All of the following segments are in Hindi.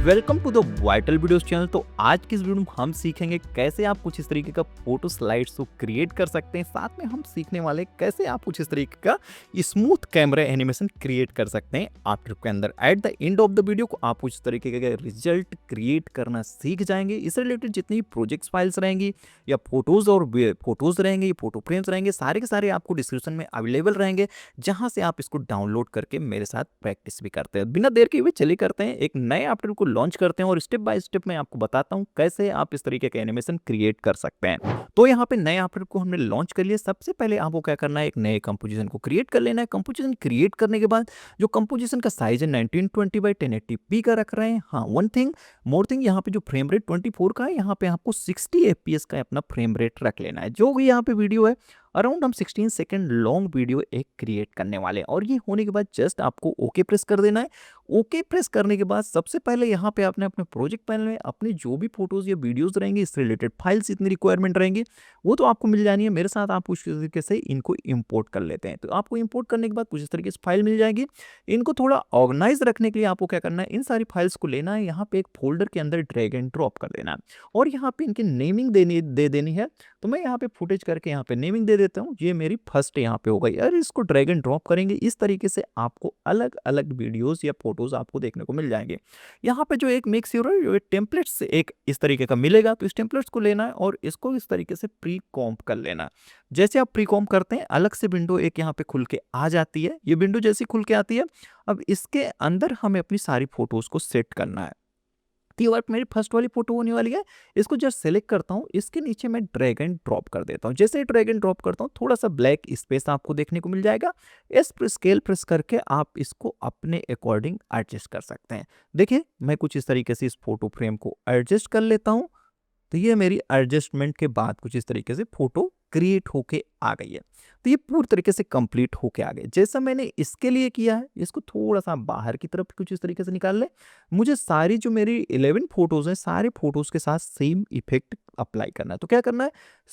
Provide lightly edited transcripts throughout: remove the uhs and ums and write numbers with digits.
Welcome to the vital videos channel. तो आज की इस वीडियो में हम सीखेंगे कैसे आप कुछ इस तरीके का फोटो स्लाइड्स को क्रिएट कर सकते हैं। साथ में हम सीखने वाले कैसे आप कुछ इस तरीके का स्मूथ कैमरा एनिमेशन क्रिएट कर सकते हैं आफ्टर के अंदर। At the end of the video को आप कुछ तरीके का रिजल्ट क्रिएट करना सीख जाएंगे। इससे रिलेटेड जितनी प्रोजेक्ट्स फाइल्स रहेंगी या फोटोज और फोटोज रहेंगे, फोटो फ्रेम्स रहेंगे, सारे के सारे आपको डिस्क्रिप्शन में अवेलेबल रहेंगे, जहां से आप इसको डाउनलोड करके मेरे साथ प्रैक्टिस भी करते हैं। बिना देर के हुए चलिए करते हैं, एक नए आफ्टर को लॉन्च करते हैं और स्टेप बाय स्टेप मैं आपको बताता हूं कैसे आप इस तरीके के एनिमेशन क्रिएट कर सकते हैं। तो यहाँ पे नए आफ्टर को हमने लॉन्च कर लिया। सबसे पहले आपको क्या करना है, एक नए कंपोजिशन को क्रिएट कर लेना है। कंपोजिशन क्रिएट करने के बाद जो कंपोजिशन का साइज है 1920 बाई 1080p का रख रहे हैं। हाँ, वन थिंग मोर थिंग, यहाँ पे जो फ्रेम रेट 24 का है, यहाँ पे आपको 60 fps का अपना फ्रेम रेट रख लेना है। जो भी यहाँ पे वीडियो है अराउंड हम 16 सेकेंड लॉन्ग वीडियो एक क्रिएट करने वाले हैं। और ये होने के बाद जस्ट आपको ओके प्रेस कर देना है। ओके प्रेस करने के बाद सबसे पहले यहाँ पे आपने अपने प्रोजेक्ट पैनल में अपने जो भी फोटोज या वीडियोस रहेंगे, इससे रिलेटेड फाइल्स इतनी रिक्वायरमेंट रहेंगी वो तो आपको मिल जानी है। मेरे साथ आप उस तरीके से इनको इंपोर्ट कर लेते हैं। तो आपको इंपोर्ट करने के बाद कुछ इस तरीके से फाइल मिल जाएगी। इनको थोड़ा ऑर्गेनाइज रखने के लिए आपको क्या करना है, इन सारी फाइल्स को लेना है, यहाँ पे एक फोल्डर के अंदर ड्रैग एंड ड्रॉप कर देना है और यहाँ पे इनकी नेमिंग दे देनी है। तो मैं यहाँ पे फुटेज करके यहाँ पे नेमिंग दे देता हूँ। ये मेरी फर्स्ट यहाँ पे हो गई। और इसको ड्रैग एंड ड्रॉप करेंगे, इस तरीके से आपको अलग अलग वीडियोस या फोटोज आपको देखने को मिल जाएंगे। यहाँ पे जो एक मिक्स टेम्पलेट से एक इस तरीके का मिलेगा, तो इस टेम्पलेट्स को लेना है और इसको इस तरीके से प्री कॉम्प कर लेना है। जैसे आप प्री कॉम्प करते हैं, अलग से विंडो एक यहाँ पे खुल के आ जाती है। ये विंडो जैसी खुल के आती है, अब इसके अंदर हमें अपनी सारी फोटोज को सेट करना है। तो ये मेरी फर्स्ट वाली फोटो होने वाली है। इसको जस्ट सेलेक्ट करता हूँ, इसके नीचे मैं ड्रैग एंड ड्रॉप कर देता हूँ। जैसे ही ड्रैग एंड ड्रॉप करता हूँ, थोड़ा सा ब्लैक स्पेस आपको देखने को मिल जाएगा। इस स्केल प्रेस करके आप इसको अपने अकॉर्डिंग एडजस्ट कर सकते हैं। देखिए, मैं कुछ इस तरीके से इस फोटो फ्रेम को एडजस्ट कर लेता हूँ। तो ये मेरी एडजस्टमेंट के बाद कुछ इस तरीके से फोटो क्रिएट होके आ गई है। तो ये पूरी तरीके से कंप्लीट होके आ गई। जैसा मैंने इसके लिए किया है, इसको थोड़ा सा बाहर की तरफ कुछ इस तरीके से निकाल ले। मुझे सारी जो मेरी 11 फोटोज हैं, सारे फोटोज के साथ सेम इफेक्ट अप्लाई करना है। तो क्या करना है,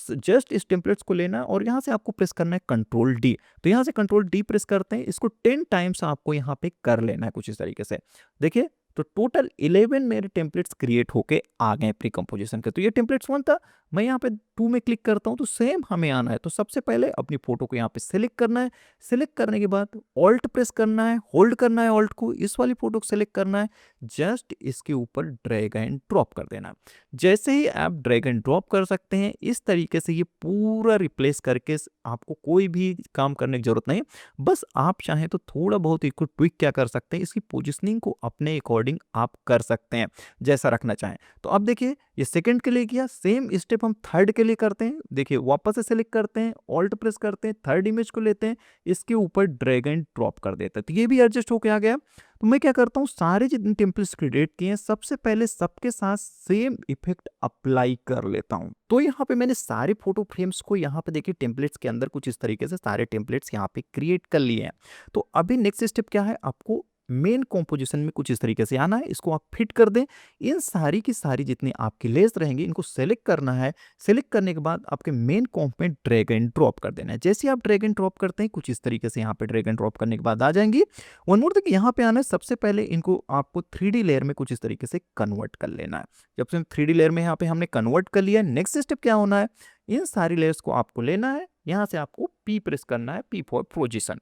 जस्ट इस टेम्पलेट्स को लेना है और यहाँ से आपको प्रेस करना है कंट्रोल डी। तो यहाँ से कंट्रोल डी प्रेस करते हैं, इसको 10 टाइम्स आपको यहाँ पे कर लेना है कुछ इस तरीके से। देखिए, तो टोटल 11 मेरे टेम्पलेट्स क्रिएट होके आ गए प्री कंपोजिशन के। तो ये टेम्पलेट्स 1 था, मैं यहाँ पे 2 में क्लिक करता हूँ तो सेम हमें आना है। तो सबसे पहले अपनी फोटो को यहाँ पे सिलेक्ट करना है। सिलेक्ट करने के बाद ऑल्ट प्रेस करना है, होल्ड करना है ऑल्ट को, इस वाली फोटो को सिलेक्ट करना है, जस्ट इसके ऊपर ड्रैग एंड ड्रॉप कर देना है। जैसे ही आप ड्रैग एंड ड्रॉप कर सकते हैं, इस तरीके से ये पूरा रिप्लेस करके आपको कोई भी काम करने की जरूरत नहीं। बस आप चाहें तो थोड़ा बहुत इसको ट्विक क्या कर सकते हैं, इसकी पोजिशनिंग को अपने अकॉर्डिंग आप कर सकते हैं जैसा रखना चाहें। तो अब देखिए, ये सेकंड के लिए किया, सेम स्टेप हम थर्ड के लिए करते हैं। देखिए, वापस से सिलेक्ट करते हैं, ऑल्ट प्रेस करते हैं, थर्ड इमेज को लेते हैं, इसके ऊपर ड्रैग एंड ड्रॉप कर देते हैं। तो ये भी एडजस्ट होके आ गया। तो मैं क्या करता हूँ, सारे जितने टेम्पलेट्स क्रिएट किए हैं, सबसे पहले सबके साथ सेम इफेक्ट अप्लाई कर लेता हूँ। तो यहाँ पे मैंने सारे फोटो फ्रेम्स को यहाँ पे देखिए टेम्पलेट्स के अंदर कुछ इस तरीके से सारे टेम्पलेट्स यहाँ पे क्रिएट कर लिए हैं। तो अभी नेक्स्ट स्टेप क्या है, आपको मेन कॉम्पोजिशन में कुछ इस तरीके से आना है। इसको आप फिट कर दें। इन सारी की सारी जितनी आपकी लेयर्स रहेंगी, इनको सेलेक्ट करना है। सेलेक्ट करने के बाद आपके मेन कॉम्प में ड्रैग एंड ड्रॉप कर देना है। जैसे आप ड्रैग एंड ड्रॉप करते हैं, कुछ इस तरीके से यहाँ पे ड्रैग एंड ड्रॉप करने के बाद आ जाएंगी। वन मोर थिंग, यहाँ पे आना है, सबसे पहले इनको आपको 3D लेयर में कुछ इस तरीके से कन्वर्ट कर लेना है। जब से 3D लेयर में यहाँ पे हमने कन्वर्ट कर लिया, नेक्स्ट स्टेप क्या होना है, इन सारी लेयर्स को आपको लेना है, यहाँ से आपको P प्रेस करना है, P फॉर पोजिशन।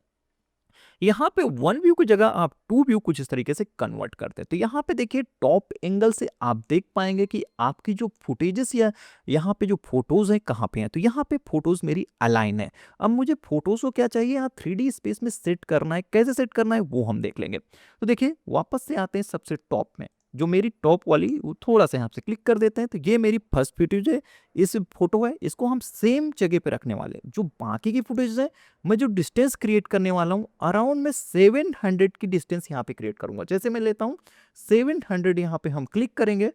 यहाँ पे 1 व्यू की जगह आप 2 व्यू कुछ इस तरीके से कन्वर्ट करते हैं। तो यहाँ पे देखिए, टॉप एंगल से आप देख पाएंगे कि आपकी जो फुटेजेस या यहाँ पे जो फोटोज हैं कहाँ पे हैं। तो यहाँ पे फोटोज मेरी अलाइन है। अब मुझे फोटोज को क्या चाहिए, यहाँ 3D स्पेस में सेट करना है। कैसे सेट करना है वो हम देख लेंगे। तो देखिए, वापस से आते हैं सबसे टॉप में, जो मेरी टॉप वाली, वो थोड़ा सा यहाँ से क्लिक कर देते हैं। तो ये मेरी फर्स्ट फुटेज है, इस फोटो है, इसको हम सेम जगह पे रखने वाले हैं। जो बाकी की फुटेज है, मैं जो डिस्टेंस क्रिएट करने वाला हूँ, अराउंड मैं 700 की डिस्टेंस यहाँ पे क्रिएट करूंगा। जैसे मैं लेता हूँ 700, यहाँ पे हम क्लिक करेंगे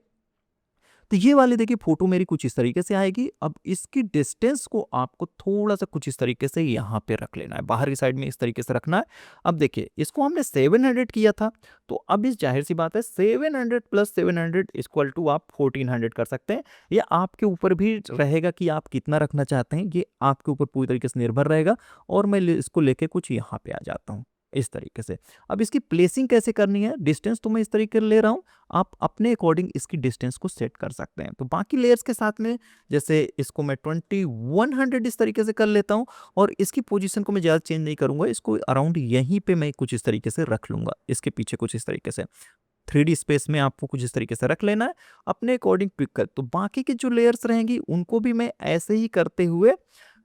तो ये वाली देखिए फोटो मेरी कुछ इस तरीके से आएगी। अब इसकी डिस्टेंस को आपको थोड़ा सा कुछ इस तरीके से यहाँ पे रख लेना है, बाहर की साइड में इस तरीके से रखना है। अब देखिए, इसको हमने 700 किया था, तो अब इस जाहिर सी बात है 700 प्लस 700 इक्वल टू आप 1400 कर सकते हैं। ये आपके ऊपर भी रहेगा कि आप कितना रखना चाहते हैं, ये आपके ऊपर पूरी तरीके से निर्भर रहेगा। और मैं इसको लेके कुछ यहाँ पे आ जाता हूँ, इस तरीके से। अब इसकी प्लेसिंग कैसे करनी है, डिस्टेंस तो मैं इस तरीके से ले रहा हूँ, आप अपने अकॉर्डिंग इसकी डिस्टेंस को सेट कर सकते हैं। तो बाकी लेयर्स के साथ में जैसे इसको मैं 2100 इस तरीके से कर लेता हूँ और इसकी पोजीशन को मैं ज़्यादा चेंज नहीं करूँगा, इसको अराउंड यहीं पे मैं कुछ इस तरीके से रख लूँगा, इसके पीछे कुछ इस तरीके से। 3D स्पेस में आपको कुछ इस तरीके से रख लेना है, अपने अकॉर्डिंग ट्विक कर। तो बाकी की जो लेयर्स रहेंगी उनको भी मैं ऐसे ही करते हुए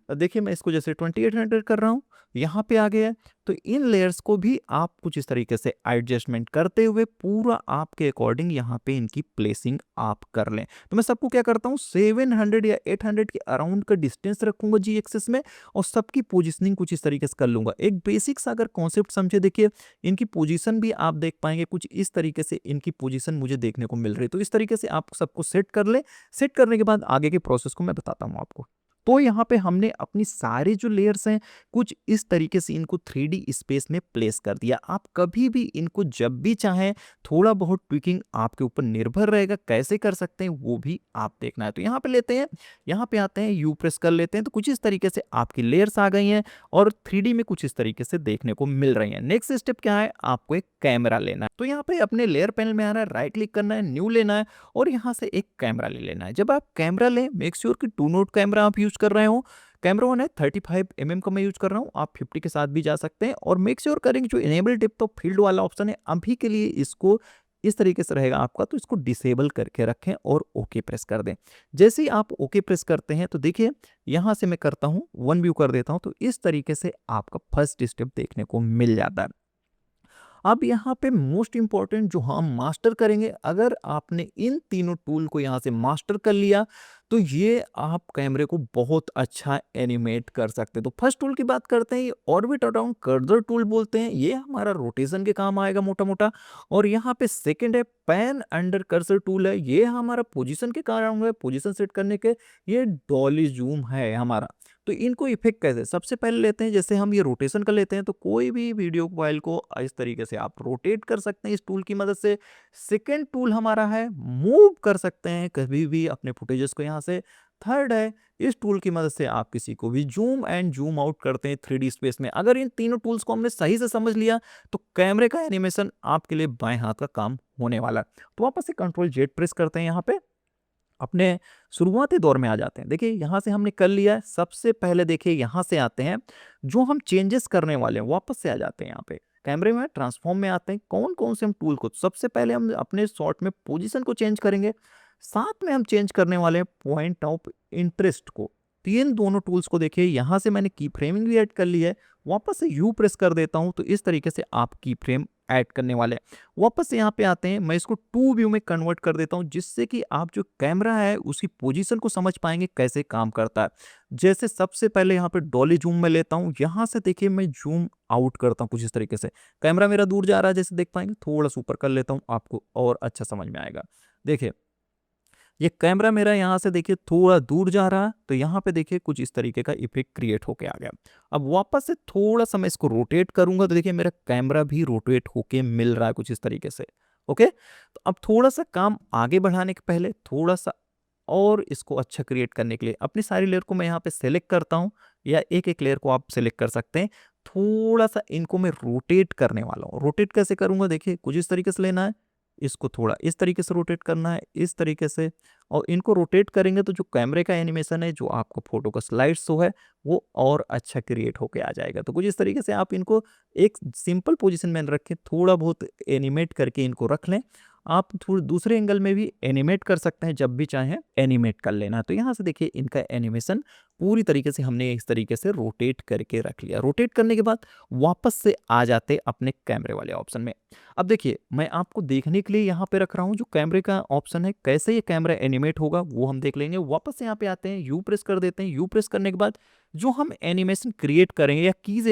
देखिए मैं इसको जैसे 2800 कर रहा हूँ, यहाँ पे आ गया है। तो इन लेयर्स को भी आप कुछ इस तरीके से एडजस्टमेंट करते हुए पूरा आपके अकॉर्डिंग यहाँ पे इनकी प्लेसिंग आप कर लें। तो मैं सबको क्या करता हूँ 700 या 800 के अराउंड का डिस्टेंस रखूंगा जी एक्सेस में और सबकी पोजिशनिंग कुछ इस तरीके से कर लूंगा। एक बेसिक सा अगर कॉन्सेप्ट समझे, देखिए इनकी पोजीशन भी आप देख पाएंगे कुछ इस तरीके से इनकी पोजीशन मुझे देखने को मिल रही है। तो इस तरीके से आप सबको सेट कर ले। सेट करने के बाद आगे के प्रोसेस को मैं बताता हूँ आपको। तो यहाँ पे हमने अपनी सारे जो लेयर्स हैं कुछ इस तरीके से इनको 3D स्पेस में प्लेस कर दिया। आप कभी भी इनको जब भी चाहें थोड़ा बहुत ट्विकिंग आपके ऊपर निर्भर रहेगा, कैसे कर सकते हैं वो भी आप देखना है। तो यहाँ पे लेते हैं, यहाँ पे आते हैं, यू प्रेस कर लेते हैं, तो कुछ इस तरीके से आपकी लेयर्स आ गई हैं और 3D में कुछ इस तरीके से देखने को मिल रही हैं। नेक्स्ट स्टेप क्या है, आपको एक कैमरा लेना है। तो यहाँ पे अपने लेयर पैनल में आना है, राइट क्लिक करना है, न्यू लेना है और यहाँ से एक कैमरा ले लेना है। जब आप कैमरा लें मेक श्योर कि 2 नोट कैमरा आप यूज कर रहे हो। कैमरा वन है 35 mm का मैं यूज कर रहा हूँ, आप 50 के साथ भी जा सकते हैं। और मेक श्योर करेंगे जो इनेबल डेप्थ ऑफ फील्ड वाला ऑप्शन है अभी के लिए इसको इस तरीके से रहेगा आपका, तो इसको डिसेबल करके रखें और ओके प्रेस कर दें। जैसे ही आप ओके प्रेस करते हैं तो देखिए यहाँ से मैं करता हूँ वन व्यू कर देता हूँ, तो इस तरीके से आपका फर्स्ट स्टेप देखने को मिल जाता है। अब यहाँ पे मोस्ट इंपॉर्टेंट जो हम मास्टर करेंगे, अगर आपने इन तीनों टूल को यहाँ से मास्टर कर लिया तो ये आप कैमरे को बहुत अच्छा एनिमेट कर सकते हैं। तो फर्स्ट टूल की बात करते हैं, ये ऑर्बिट अराउंड कर्सर टूल बोलते हैं, ये हमारा रोटेशन के काम आएगा मोटा मोटा। और यहाँ पे सेकंड है पैन अंडर कर्सर टूल है, ये हमारा पोजीशन के कारण है, पोजीशन सेट करने के। ये डॉली जूम है हमारा। तो इनको इफेक्ट कैसे, सबसे पहले लेते हैं, जैसे हम ये रोटेशन कर लेते हैं तो कोई भी वीडियो फाइल को इस तरीके से आप रोटेट कर सकते हैं इस टूल की मदद से। सेकंड टूल हमारा है मूव कर सकते हैं कभी भी अपने फुटेजेस को यहाँ से। थर्ड है इस टूल की मदद से आप किसी को भी जूम एंड जूम आउट करते हैं 3D स्पेस में। अगर इन तीनों टूल्स को हमने सही से समझ लिया तो कैमरे का एनिमेशन आपके लिए बाएं हाथ का काम होने वाला है। तो वापस से कंट्रोल जेड प्रेस करते हैं, यहाँ पे अपने शुरुआती दौर में आ जाते हैं। देखिए यहाँ से हमने कर लिया है। सबसे पहले देखिए यहाँ से आते हैं, जो हम चेंजेस करने वाले हैं वापस से आ जाते हैं यहाँ पे कैमरे में, ट्रांसफॉर्म में आते हैं। कौन कौन से हम टूल को, सबसे पहले हम अपने शॉट में पोजीशन को चेंज करेंगे, साथ में हम चेंज करने वाले हैं पॉइंट ऑफ इंटरेस्ट को। तो इन दोनों टूल्स को देखिए, यहाँ से मैंने की फ्रेमिंग भी ऐड कर ली है। वापस से यू प्रेस कर देता हूँ तो इस तरीके से आप की फ्रेम ऐड करने वाले हैं। वापस से यहाँ पे आते हैं, मैं इसको 2 व्यू में कन्वर्ट कर देता हूँ जिससे कि आप जो कैमरा है उसकी पोजीशन को समझ पाएंगे कैसे काम करता है। जैसे सबसे पहले यहाँ पे डॉली जूम में लेता हूँ, यहाँ से देखिए मैं जूम आउट करता हूँ कुछ इस तरीके से। कैमरा मेरा दूर जा रहा है जैसे देख पाएंगे, थोड़ा सा ऊपर कर लेता हूँ, आपको और अच्छा समझ में आएगा। देखिए ये कैमरा मेरा यहाँ से देखिए थोड़ा दूर जा रहा है, तो यहाँ पे देखिए कुछ इस तरीके का इफेक्ट क्रिएट होके आ गया। अब वापस से थोड़ा सा मैं इसको रोटेट करूंगा तो देखिए मेरा कैमरा भी रोटेट होके मिल रहा है कुछ इस तरीके से। ओके, तो अब थोड़ा सा काम आगे बढ़ाने के पहले थोड़ा सा और इसको अच्छा क्रिएट करने के लिए अपनी सारी लेयर को मैं यहाँ पे सेलेक्ट करता हूँ, या एक एक लेयर को आप सेलेक्ट कर सकते हैं। थोड़ा सा इनको मैं रोटेट करने वाला हूँ। रोटेट कैसे करूंगा, देखिए कुछ इस तरीके से लेना है, इसको थोड़ा इस तरीके से रोटेट करना है, इस तरीके से। और इनको रोटेट करेंगे तो जो कैमरे का एनिमेशन है, जो आपको फोटो का स्लाइड शो है, वो और अच्छा क्रिएट होके आ जाएगा। तो कुछ इस तरीके से आप इनको एक सिंपल पोजीशन में रखें, थोड़ा बहुत एनिमेट करके इनको रख लें। आप थोड़े दूसरे एंगल में भी एनिमेट कर सकते हैं, जब भी चाहें एनिमेट कर लेना। तो यहाँ से देखिए इनका एनिमेशन पूरी तरीके से हमने इस तरीके से रोटेट करके रख लिया। रोटेट करने के बाद वापस से आ जाते अपने कैमरे वाले ऑप्शन में। अब देखिए मैं आपको देखने के लिए यहाँ पे रख रहा हूँ जो कैमरे का ऑप्शन है, कैसे ये कैमरा एनिमेट होगा वो हम देख लेंगे। वापस से यहाँ पे आते हैं, यू प्रेस कर देते हैं। यू प्रेस करने के बाद जो हम एनिमेशन क्रिएट करेंगे या कीज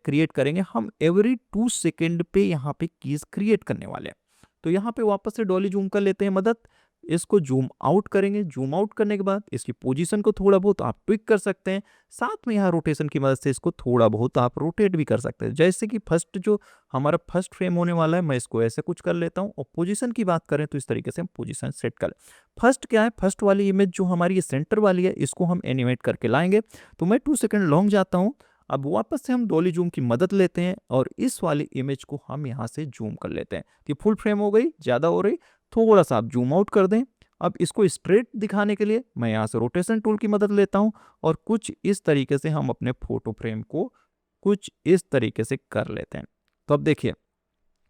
क्रिएट करेंगे, हम एवरी 2 सेकेंड पे यहाँ पे कीज क्रिएट करने वाले हैं। तो यहाँ पे वापस से डॉली जूम कर लेते हैं मदद, इसको जूम आउट करेंगे। जूम आउट करने के बाद इसकी पोजीशन को थोड़ा बहुत आप ट्विक कर सकते हैं, साथ में यहाँ रोटेशन की मदद से इसको थोड़ा बहुत आप रोटेट भी कर सकते हैं। जैसे कि फर्स्ट जो हमारा फर्स्ट फ्रेम होने वाला है, मैं इसको ऐसे कुछ कर लेता हूँ। और पोजीशन की बात करें तो इस तरीके से हम पोजीशन सेट कर। फर्स्ट क्या है, फर्स्ट वाली इमेज जो हमारी ये सेंटर वाली है, इसको हम एनिमेट करके लाएंगे। तो मैं 2 सेकेंड लॉन्ग जाता हूँ, अब वापस से हम डॉली जूम की मदद लेते हैं और इस वाली इमेज को हम यहाँ से जूम कर लेते हैं कि फुल फ्रेम हो गई, ज़्यादा हो रही, थोड़ा सा आप जूम आउट कर दें। अब इसको स्ट्रेट दिखाने के लिए मैं यहाँ से रोटेशन टूल की मदद लेता हूँ और कुछ इस तरीके से हम अपने फोटो फ्रेम को कुछ इस तरीके से कर लेते हैं। तो अब देखिए,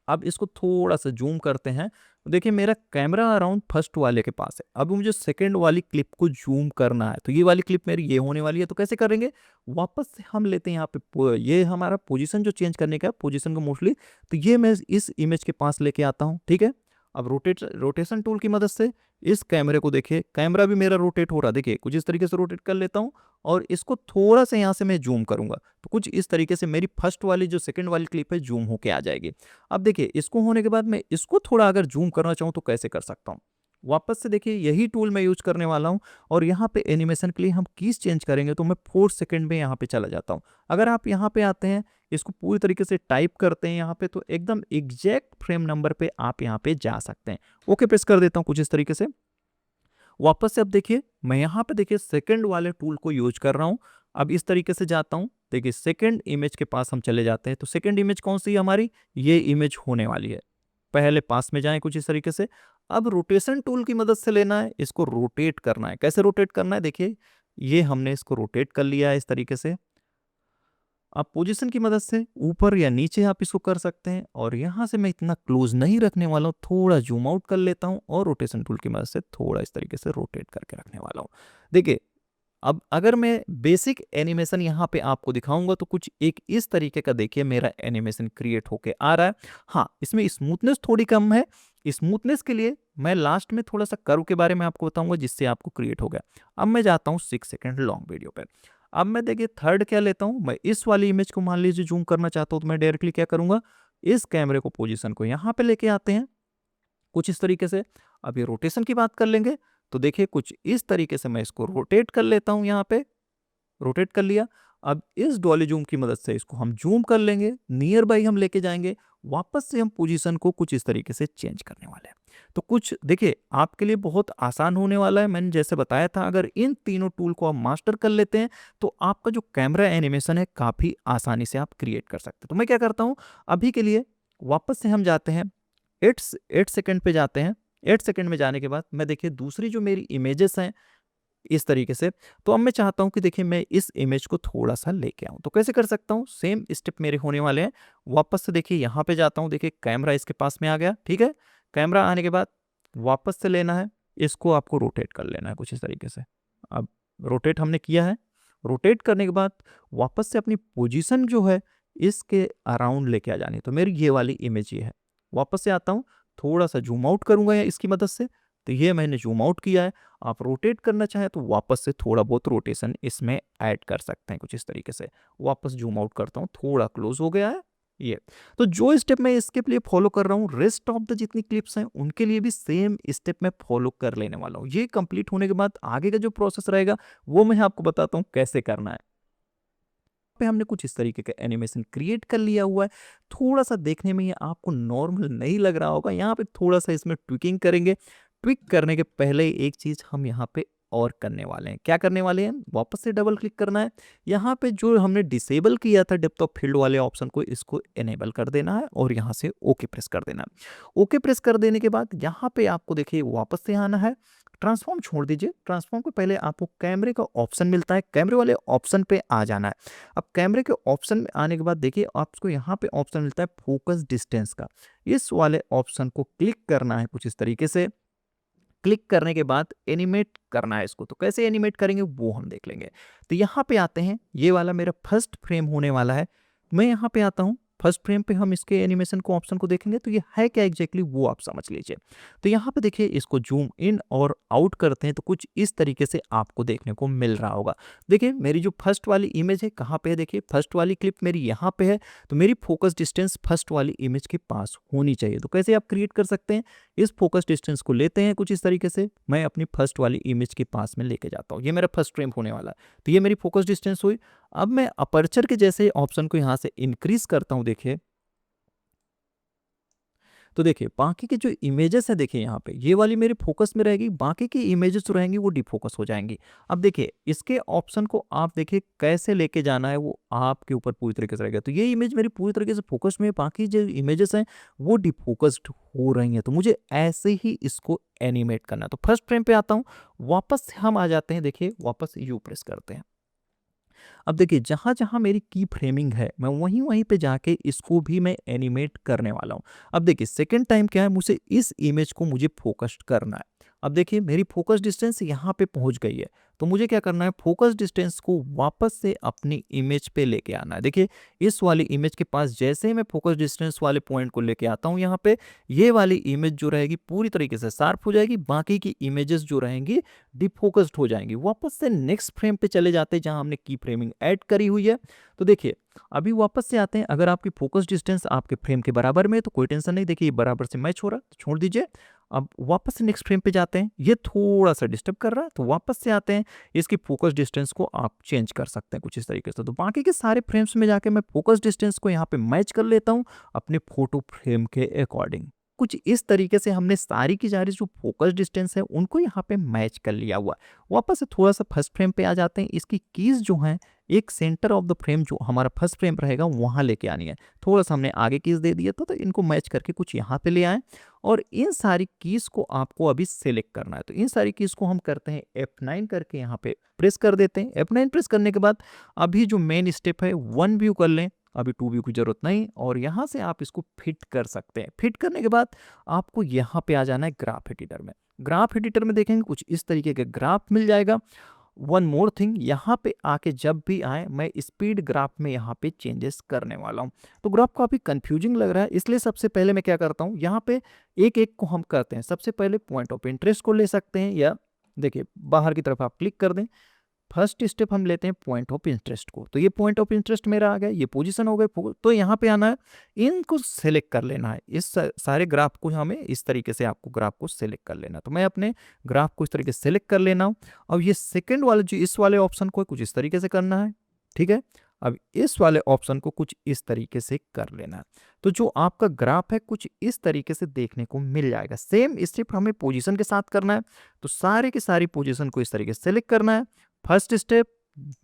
अब इसको थोड़ा सा जूम करते हैं। देखिए मेरा कैमरा अराउंड फर्स्ट वाले के पास है, अब मुझे सेकंड वाली क्लिप को जूम करना है, तो ये वाली क्लिप मेरी ये होने वाली है। तो कैसे करेंगे, वापस से हम लेते हैं यहाँ पे ये हमारा पोजीशन जो चेंज करने का है, पोजीशन को मोस्टली, तो ये मैं इस इमेज के पास लेके आता हूँ, ठीक है। अब रोटेशन टूल की मदद से इस कैमरे को देखिए, कैमरा भी मेरा रोटेट हो रहा है, देखिए कुछ इस तरीके से रोटेट कर लेता हूँ और इसको थोड़ा सा यहाँ से मैं जूम करूंगा, तो कुछ इस तरीके से मेरी फर्स्ट वाली जो सेकंड वाली क्लिप है जूम होके आ जाएगी। अब देखिए इसको होने के बाद मैं इसको थोड़ा अगर जूम करना चाहूँ तो कैसे कर सकता हूँ, वापस से देखिए यही टूल मैं यूज करने वाला हूँ और यहाँ पे एनिमेशन के लिए हम कीज चेंज करेंगे, तो मैं 4 सेकंड में यहाँ पे चला जाता हूँ। अगर आप यहाँ पे आते हैं, इसको पूरी तरीके से टाइप करते हैं यहाँ पे, तो एकदम एग्जैक्ट फ्रेम नंबर पे आप यहाँ पे जा सकते हैं। ओके प्रेस कर देता हूँ कुछ इस तरीके से। वापस से अब देखिए मैं यहाँ पे देखिए सेकंड वाले टूल को यूज कर रहा हूँ। अब इस तरीके से जाता हूँ, देखिए सेकंड इमेज के पास हम चले जाते हैं, तो सेकंड इमेज कौन सी है हमारी, ये इमेज होने वाली है। पहले पास में जाएं कुछ इस तरीके से। अब रोटेशन टूल की मदद से लेना है, इसको रोटेट करना है। कैसे रोटेट करना है, देखिए ये हमने इसको रोटेट कर लिया है इस तरीके से। आप पोजीशन की मदद से ऊपर या नीचे आप इसको कर सकते हैं और यहाँ से मैं इतना क्लोज नहीं रखने वाला हूँ, थोड़ा जूम आउट कर लेता हूँ और रोटेशन टूल की मदद से थोड़ा इस तरीके से रोटेट करके रखने वाला हूँ। देखिए अब अगर मैं बेसिक एनिमेशन यहाँ पे आपको दिखाऊंगा तो कुछ एक इस तरीके का देखिए मेरा एनिमेशन क्रिएट होके आ रहा है। हाँ, इसमें स्मूथनेस थोड़ी कम है। स्मूथनेस के लिए मैं लास्ट में थोड़ा सा कर्व के बारे में आपको बताऊंगा जिससे आपको क्रिएट हो गया। अब मैं जाता हूँ 6 सेकंड लॉन्ग वीडियो पर। अब मैं देखिए थर्ड क्या लेता हूँ, मैं इस वाली इमेज को मान लीजिए जूम करना चाहता हूँ, तो मैं डायरेक्टली क्या करूंगा, इस कैमरे को पोजीशन को यहाँ पे लेके आते हैं कुछ इस तरीके से। अब ये रोटेशन की बात कर लेंगे, तो देखिए कुछ इस तरीके से मैं इसको रोटेट कर लेता हूं, यहाँ पे रोटेट कर लिया। अब इस डॉली जूम की मदद से इसको हम जूम कर लेंगे, नियर बाई हम लेके जाएंगे, वापस से हम पोजीशन को कुछ इस तरीके से चेंज करने वाले हैं। तो कुछ देखिए आपके लिए बहुत आसान होने वाला है। मैंने जैसे बताया था, अगर इन तीनों टूल को आप मास्टर कर लेते हैं तो आपका जो कैमरा एनिमेशन है काफ़ी आसानी से आप क्रिएट कर सकते हैं। तो मैं क्या करता हूँ, अभी के लिए वापस से हम जाते हैं 8 सेकंड पे जाते हैं। 8 सेकंड में जाने के बाद मैं देखिए दूसरी जो मेरी इमेजेस हैं इस तरीके से, तो अब मैं चाहता हूं कि देखिए मैं इस इमेज को थोड़ा सा लेके आऊं, तो कैसे कर सकता हूं, सेम स्टेप मेरे होने वाले हैं। वापस से देखिए यहां पे जाता हूं, देखिए कैमरा इसके पास में आ गया, ठीक है। कैमरा आने के बाद वापस से लेना है, इसको आपको रोटेट कर लेना है कुछ इस तरीके से। अब रोटेट हमने किया है, रोटेट करने के बाद वापस से अपनी पोजीशन जो है इसके अराउंड लेके आ जानी, तो मेरी ये वाली इमेज ये है। वापस से आता हूँ, थोड़ा सा जूम आउट करूंगा या इसकी मदद से, तो ये मैंने जूम आउट किया है। आप रोटेट करना चाहें तो वापस से थोड़ा बहुत रोटेशन इसमें ऐड कर सकते हैं कुछ इस तरीके से। वापस जूम आउट करता हूँ, थोड़ा क्लोज हो गया है ये। तो जो स्टेप मैं इसके लिए फॉलो कर रहा हूँ, रेस्ट ऑफ द जितनी क्लिप्स हैं उनके लिए भी सेम स्टेप मैं फॉलो कर लेने वाला हूँ। ये कंप्लीट होने के बाद आगे का जो प्रोसेस रहेगा वो मैं आपको बताता हूँ कैसे करना है। पे हमने कुछ इस तरीके का एनिमेशन क्रिएट कर लिया हुआ है। थोड़ा सा देखने में ये आपको नॉर्मल नहीं लग रहा होगा, यहाँ पे थोड़ा सा इसमें ट्विकिंग करेंगे। ट्विक करने के पहले एक चीज हम यहाँ पे और करने वाले हैं। क्या करने वाले हैं, वापस से डबल क्लिक करना है। यहाँ पे जो हमने डिसेबल किया था डेप्थ ऑफ फील्ड वाले ऑप्शन को, इसको एनेबल कर देना है और यहाँ से ओके प्रेस कर देना है। ओके प्रेस कर देने के बाद यहाँ पे आपको देखिए वापस से आना है। ट्रांसफॉर्म छोड़ दीजिए, ट्रांसफॉर्म के पहले आपको कैमरे का ऑप्शन मिलता है, कैमरे वाले ऑप्शन पे आ जाना है। अब कैमरे के ऑप्शन में आने के बाद देखिए आपको यहाँ पे ऑप्शन मिलता है फोकस डिस्टेंस का। इस वाले ऑप्शन को क्लिक करना है कुछ इस तरीके से। क्लिक करने के बाद एनिमेट करना है इसको, तो कैसे एनिमेट करेंगे वो हम देख लेंगे। तो यहाँ पे आते हैं, ये वाला मेरा फर्स्ट फ्रेम होने वाला है। मैं यहाँ पे आता हूँ, फर्स्ट फ्रेम पे हम इसके एनिमेशन को ऑप्शन को देखेंगे तो ये है क्या एग्जैक्टली वो आप समझ लीजिए। तो यहाँ पे देखिए इसको जूम इन और आउट करते हैं तो कुछ इस तरीके से आपको देखने को मिल रहा होगा। देखिए मेरी जो फर्स्ट वाली इमेज है कहाँ पे है, देखिए फर्स्ट वाली क्लिप मेरी यहाँ पे है, तो मेरी फोकस डिस्टेंस फर्स्ट वाली इमेज के पास होनी चाहिए। तो कैसे आप क्रिएट कर सकते हैं, इस फोकस डिस्टेंस को लेते हैं कुछ इस तरीके से, मैं अपनी फर्स्ट वाली इमेज के पास में लेके जाता हूँ। ये मेरा फर्स्ट फ्रेम होने वाला है, तो ये मेरी फोकस डिस्टेंस हुई। अब मैं अपर्चर के जैसे ऑप्शन को यहाँ से इंक्रीज करता हूँ, देखिए तो देखिए बाकी के जो इमेजेस है देखिए यहाँ पे ये वाली मेरे फोकस में रहेगी, बाकी की इमेजेस जो रहेंगी वो डिफोकस हो जाएंगी। अब देखिए इसके ऑप्शन को आप देखिए कैसे लेके जाना है वो आपके ऊपर पूरी तरीके से रहेगा। तो ये इमेज मेरी पूरी तरीके से फोकस में है, बाकी जो इमेजेस हैं वो डिफोकस्ड हो रही हैं। तो मुझे ऐसे ही इसको एनिमेट करना है। तो फर्स्ट फ्रेम पे आता हूँ, वापस से हम आ जाते हैं, देखिए वापस यू प्रेस करते हैं। अब देखिए जहाँ-जहाँ मेरी की फ्रेमिंग है, मैं वहीं-वहीं पे जाके इसको भी मैं एनिमेट करने वाला हूँ। अब देखिए सेकंड टाइम क्या है, मुझे इस इमेज को मुझे फ़ोकस्ड करना है। अब देखिए मेरी फ़ोकस डिस्टेंस यहाँ पे पहुँच गई है, तो मुझे क्या करना है, फ़ोकस डिस्टेंस को वापस से अपनी इमेज पे लेके आना है। देखिए इस वाली इमेज के पास जैसे ही मैं फ़ोकस डिस्टेंस वाले पॉइंट को लेके आता हूँ यहाँ पे, ये वाली इमेज जो रहेगी पूरी तरीके से शार्प हो जाएगी, बाकी की इमेजेस जो रहेंगी डिफ़ोकस्ड हो जाएँगी। वापस से नेक्स्ट फ्रेम पे चले जाते हैं जहाँ हमने की फ्रेमिंग ऐड करी हुई है। तो देखिए अभी वापस से आते हैं, अगर आपकी फ़ोकस डिस्टेंस आपके फ्रेम के बराबर में है तो कोई टेंशन नहीं, देखिए ये बराबर से मैच हो रहा है तो छोड़ दीजिए। अब वापस से नेक्स्ट फ्रेम पे जाते हैं, ये थोड़ा-सा डिस्टर्ब कर रहा है तो वापस से आते हैं, इसकी फ़ोकस डिस्टेंस को आप चेंज कर सकते हैं कुछ इस तरीके से। तो बाकी के सारे फ्रेम्स में जाके मैं फ़ोकस डिस्टेंस को यहाँ पे मैच कर लेता हूँ अपने फ़ोटो फ्रेम के अकॉर्डिंग। कुछ इस तरीके से हमने सारी की सारी जो फ़ोकस डिस्टेंस है उनको यहाँ पे मैच कर लिया हुआ है। वापस से थोड़ा-सा फर्स्ट फ्रेम पे आ जाते हैं, इसकी कीज़ जो हैं एक सेंटर ऑफ द फ्रेम जो हमारा फर्स्ट फ्रेम रहेगा वहाँ लेके आनी है। थोड़ा-सा हमने आगे कीज़ दे दिया था तो इनको मैच करके कुछ यहाँ पे ले आएँ और इन सारी कीज़ को आपको अभी सेलेक्ट करना है। तो इन सारी कीज़ को हम करते हैं F9 करके यहाँ पे प्रेस कर देते हैं। F9 प्रेस करने के बाद अभी जो मेन स्टेप है 1 व्यू कर लें, अभी 2 व्यू की ज़रूरत नहीं और यहाँ से आप इसको फिट कर सकते हैं। फिट करने के बाद आपको यहाँ पे आ जाना है ग्राफ एडिटर में। ग्राफ एडिटर में देखेंगे कुछ इस तरीके का ग्राफ मिल जाएगा। वन मोर थिंग, यहाँ पे आके जब भी आए मैं स्पीड ग्राफ में यहाँ पे चेंजेस करने वाला हूँ। तो ग्राफ काफ़ी कंफ्यूजिंग लग रहा है, इसलिए सबसे पहले मैं क्या करता हूँ, यहाँ पे एक-एक को हम करते हैं। सबसे पहले पॉइंट ऑफ इंटरेस्ट को ले सकते हैं या देखिए बाहर की तरफ आप क्लिक कर दें। फर्स्ट स्टेप हम लेते हैं पॉइंट ऑफ इंटरेस्ट को, तो ये पॉइंट ऑफ इंटरेस्ट मेरा आ गया, ये पोजीशन हो गई। तो यहाँ पे आना है, इनको सेलेक्ट कर लेना है। इस सारे ग्राफ को हमें इस तरीके से आपको ग्राफ को सेलेक्ट कर लेना। तो मैं अपने ग्राफ को इस तरीके से सेलेक्ट कर लेना हूँ। अब ये सेकंड वाले जो इस वाले ऑप्शन को कुछ इस तरीके से करना है, ठीक है। अब इस वाले ऑप्शन को कुछ इस तरीके से कर लेना है। तो जो आपका ग्राफ है कुछ इस तरीके से देखने को मिल जाएगा। सेम स्टेप हमें पोजीशन के साथ करना है। तो सारे की सारी पोजीशन को इस तरीके से सेलेक्ट करना है। फर्स्ट स्टेप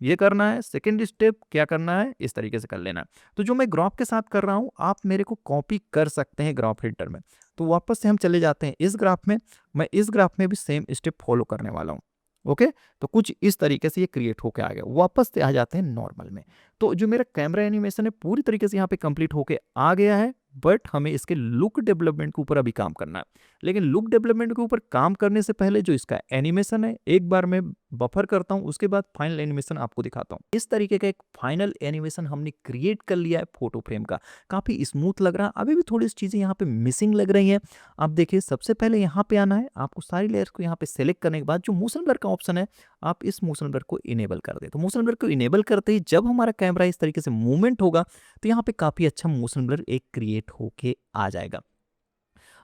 ये करना है, सेकंड स्टेप क्या करना है, इस तरीके से कर लेना है। तो जो मैं ग्राफ के साथ कर रहा हूँ आप मेरे को कॉपी कर सकते हैं ग्राफ एडिटर में। तो वापस से हम चले जाते हैं इस ग्राफ में, मैं इस ग्राफ में भी सेम स्टेप फॉलो करने वाला हूँ। ओके, तो कुछ इस तरीके से ये क्रिएट होके आ गया। वापस से आ जाते हैं नॉर्मल में। तो जो मेरा कैमरा एनिमेशन है पूरी तरीके से यहाँ पे कंप्लीट होके आ गया है, बट हमें इसके लुक डेवलपमेंट के ऊपर अभी काम करना है। लेकिन लुक डेवलपमेंट के ऊपर काम करने से पहले जो इसका एनिमेशन है एक बार मैं बफर करता हूँ, उसके बाद फाइनल एनिमेशन आपको दिखाता हूँ। इस तरीके का एक फाइनल एनिमेशन हमने क्रिएट कर लिया है फोटो फ्रेम का। काफ़ी स्मूथ लग रहा है, अभी भी थोड़ी सी चीज़ें यहाँ पे मिसिंग लग रही हैं। आप देखिए सबसे पहले यहाँ पे आना है, आपको सारी लेयर्स को यहाँ पे सेलेक्ट करने के बाद जो मोशन ब्लर का ऑप्शन है आप इस मोशन ब्लर को इनेबल कर दें। तो मोशन ब्लर को इनेबल करते ही जब हमारा कैमरा इस तरीके से मूवमेंट होगा तो यहाँ पे काफ़ी अच्छा मोशन ब्लर एक क्रिएट होके आ जाएगा।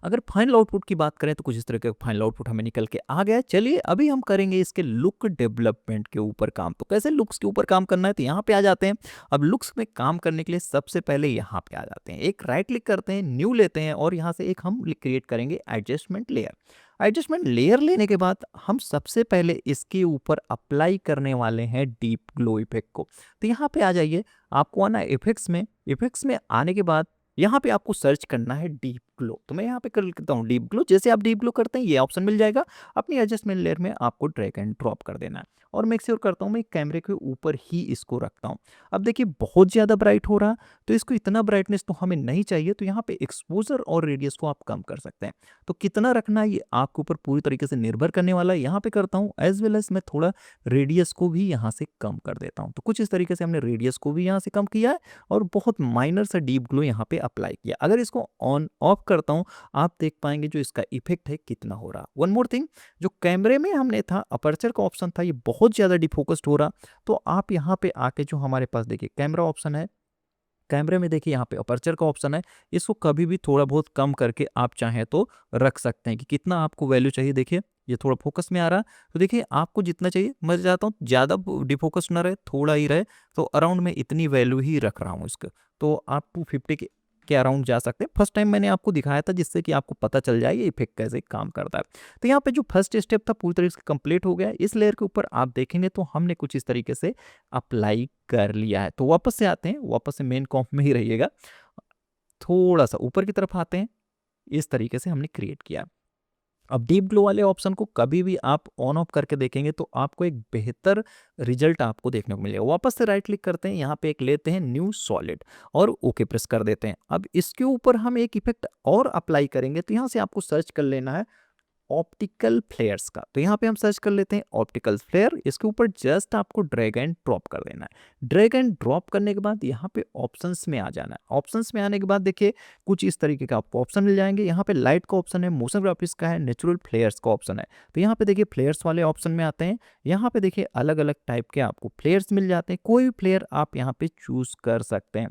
अगर फाइनल आउटपुट की बात करें तो कुछ इस तरह का फाइनल आउटपुट हमें निकल के आ गया है। चलिए अभी हम करेंगे इसके लुक डेवलपमेंट के ऊपर काम। तो कैसे लुक्स के ऊपर काम करना है, तो यहाँ पे आ जाते हैं। अब लुक्स में काम करने के लिए सबसे पहले यहाँ पे आ जाते हैं, एक राइट क्लिक करते हैं, न्यू लेते हैं और यहाँ से एक हम क्रिएट करेंगे एडजस्टमेंट लेयर। एडजस्टमेंट लेयर लेने के बाद हम सबसे पहले इसके ऊपर अप्लाई करने वाले हैं डीप ग्लो इफेक्ट को। तो यहाँ पे आ जाइए, आपको आना है इफेक्ट्स में आने के बाद यहाँ पे आपको सर्च करना है डीप ग्लो। तो मैं यहाँ पे कर लेता हूँ डीप ग्लो। जैसे आप डीप ग्लो करते हैं ये ऑप्शन मिल जाएगा, अपनी एडजस्टमेंट लेयर में आपको ड्रैग एंड ड्रॉप कर देना है और मेक श्योर करता हूँ मैं कैमरे के ऊपर ही इसको रखता हूँ। अब देखिए बहुत ज़्यादा ब्राइट हो रहा, तो इसको इतना ब्राइटनेस तो हमें नहीं चाहिए, तो यहाँ पे एक्सपोजर और रेडियस को आप कम कर सकते हैं। तो कितना रखना है ये आपके ऊपर पूरी तरीके से निर्भर करने वाला है। यहाँ पे करता हूँ एज वेल एज मैं थोड़ा रेडियस को भी यहाँ से कम कर देता हूँ। तो कुछ इस तरीके से हमने रेडियस को भी यहाँ से कम किया है और बहुत माइनर सा डीप ग्लो यहाँ पे अप्लाई किया। अगर इसको ऑन ऑफ करता हूँ आप देख पाएंगे जो इसका इफेक्ट है कितना हो रहा। वन मोर थिंग, जो कैमरे में हमने था अपर्चर का ऑप्शन था ये बहुत ज़्यादा डिफोकस्ड हो रहा, तो आप यहाँ पे आके जो हमारे पास देखिए कैमरा ऑप्शन है, कैमरे में देखिए यहाँ पे अपर्चर का ऑप्शन है, इसको कभी भी थोड़ा बहुत कम करके आप चाहें तो रख सकते हैं कि कितना आपको वैल्यू चाहिए। देखिए ये थोड़ा फोकस में आ रहा, तो देखिए आपको जितना चाहिए, मैं चाहता हूँ ज़्यादा डिफोकस ना रहे, थोड़ा ही रहे, तो अराउंड में इतनी वैल्यू ही रख रहा हूँ इसका। तो आप 250 के के अराउंड जा सकते हैं। फर्स्ट टाइम मैंने आपको दिखाया था जिससे कि आपको पता चल जाए ये इफेक्ट कैसे काम करता है। तो यहाँ पे जो फर्स्ट स्टेप था पूरी तरीके से कंप्लीट हो गया है। इस लेयर के ऊपर आप देखेंगे तो हमने कुछ इस तरीके से अप्लाई कर लिया है। तो वापस से आते हैं, वापस से मेन कॉम्प में ही रहिएगा, थोड़ा सा ऊपर की तरफ आते हैं, इस तरीके से हमने क्रिएट किया। अब डीप ग्लो वाले ऑप्शन को कभी भी आप ऑन ऑफ करके देखेंगे तो आपको एक बेहतर रिजल्ट आपको देखने को मिलेगा। वापस से राइट क्लिक करते हैं, यहाँ पे एक लेते हैं न्यू सॉलिड और ओके प्रेस कर देते हैं। अब इसके ऊपर हम एक इफेक्ट और अप्लाई करेंगे, तो यहाँ से आपको सर्च कर लेना है ऑप्टिकल फ्लेयर्स का। तो यहाँ पे हम सर्च कर लेते हैं ऑप्टिकल फ्लेयर, इसके ऊपर जस्ट आपको ड्रैग एंड ड्रॉप कर देना है। ड्रैग एंड ड्रॉप करने के बाद यहाँ पे ऑप्शंस में आ जाना है। ऑप्शंस में आने के बाद देखिए कुछ इस तरीके का आपको ऑप्शन मिल जाएंगे। यहाँ पे लाइट का ऑप्शन है, मोशन ग्राफिक्स का है, नेचुरल फ्लेयर्स का ऑप्शन है। तो यहाँ पे देखिए फ्लेयर्स वाले ऑप्शन में आते हैं। यहाँ पे देखिए अलग अलग टाइप के आपको फ्लेयर्स मिल जाते हैं, कोई भी फ्लेयर आप यहाँ पे चूज कर सकते हैं।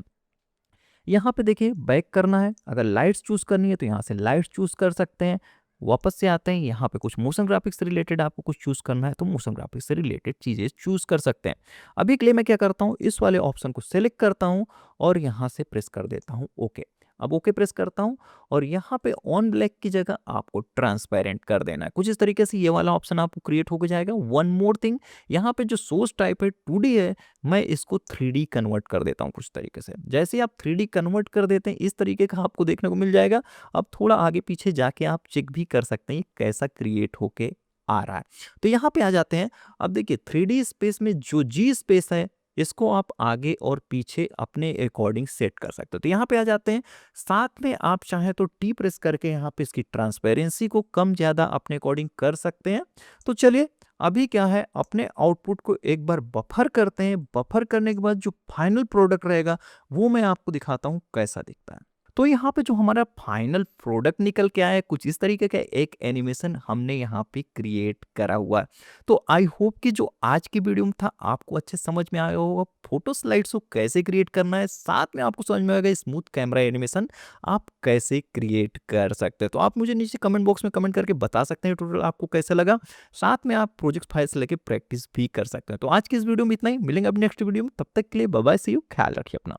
यहाँ पे देखिए बैक करना है, अगर लाइट्स चूज करनी है तो यहाँ से लाइट्स चूज कर सकते हैं। वापस से आते हैं, यहाँ पे कुछ मोशन ग्राफिक्स से रिलेटेड आपको कुछ चूज करना है तो मोशन ग्राफिक्स से रिलेटेड चीजें चूज कर सकते हैं। अभी के लिए मैं क्या करता हूँ, इस वाले ऑप्शन को सिलेक्ट करता हूँ और यहाँ से प्रेस कर देता हूँ ओके। अब ओके प्रेस करता हूँ और यहाँ पे ऑन ब्लैक की जगह आपको ट्रांसपेरेंट कर देना है। कुछ इस तरीके से ये वाला ऑप्शन आपको क्रिएट होकर जाएगा। वन मोर थिंग, यहाँ पे जो सोर्स टाइप है 2D है, मैं इसको 3D कन्वर्ट कर देता हूँ कुछ तरीके से। जैसे आप 3D कन्वर्ट कर देते हैं इस तरीके का आपको देखने को मिल जाएगा। अब थोड़ा आगे पीछे जाके आप चेक भी कर सकते हैं ये कैसा क्रिएट होके आ रहा है। तो यहाँ पे आ जाते हैं। अब देखिए 3D स्पेस में जो जी स्पेस है इसको आप आगे और पीछे अपने अकॉर्डिंग सेट कर सकते हो। तो यहाँ पे आ जाते हैं। साथ में आप चाहें तो टी प्रेस करके यहाँ पे इसकी ट्रांसपेरेंसी को कम ज़्यादा अपने अकॉर्डिंग कर सकते हैं। तो चलिए अभी क्या है, अपने आउटपुट को एक बार बफर करते हैं। बफर करने के बाद जो फाइनल प्रोडक्ट रहेगा वो मैं आपको दिखाता हूँ कैसा दिखता है। तो यहाँ पे जो हमारा फाइनल प्रोडक्ट निकल के आया है कुछ इस तरीके का एक एनिमेशन हमने यहाँ पे क्रिएट करा हुआ है। तो आई होप कि जो आज की वीडियो में था आपको अच्छे समझ में आया होगा फोटो स्लाइड्स को कैसे क्रिएट करना है, साथ में आपको समझ में आएगा स्मूथ कैमरा एनिमेशन आप कैसे क्रिएट कर सकते हैं। तो आप मुझे नीचे कमेंट बॉक्स में कमेंट करके बता सकते हैं टोटल आपको कैसा लगा। साथ में आप प्रोजेक्ट फाइल्स लेके प्रैक्टिस भी कर सकते हैं। तो आज की इस वीडियो में इतना ही, मिलेंगे अब नेक्स्ट वीडियो में, तब तक के लिए बाय बाय, सी यू, ख्याल रखिए अपना।